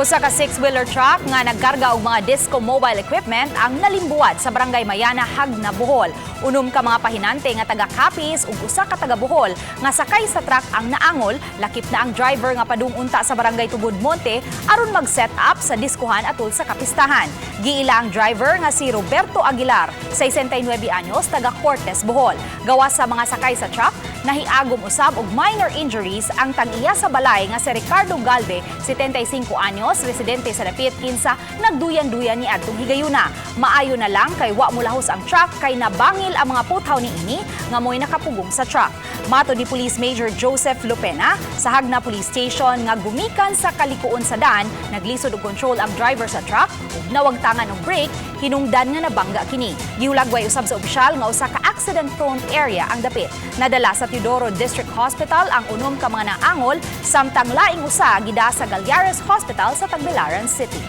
Usa ka six-wheeler truck nga nagkarga og mga disco mobile equipment ang nalimbuwad sa barangay Mayana, Jagna, Bohol. Unom ka mga pahinante nga taga-Capiz ug usa ka taga-Bohol nga sakay sa truck ang naangol, lakip na ang driver nga padung-unta sa barangay Tubod Monte aron mag-set up sa diskuhan atol sa kapistahan. Giila ang driver nga si Roberto Aguilar, 69 anyos, taga-Cortes, Bohol. Gawas sa mga sakay sa truck, nahiagom usab og minor injuries ang tag-iya sa balay nga si Ricardo Galve, 75 anyos, residente sa Dapit, kinsa nagduyan-duyan ni adtong higayuna. Maayo na lang kay wa mulahos ang truck kay nabangil ang mga puthaw niini nga mo'y nakapugong sa truck. Mato ni Police Major Joseph Lupena sa Jagna Police Station nga gumikan sa kalikuon sa daan, naglisod og control ang driver sa truck ug nawagtangan og brake, hinungdan nga nabangga kini. Giulagway usab sa opisyal nga usa ka accident-prone area ang Dapit. Nadala sa Teodoro District Hospital ang unom ka mga naangol, samtang laing usa gida sa Galyares Hospital sa Tagbilaran City.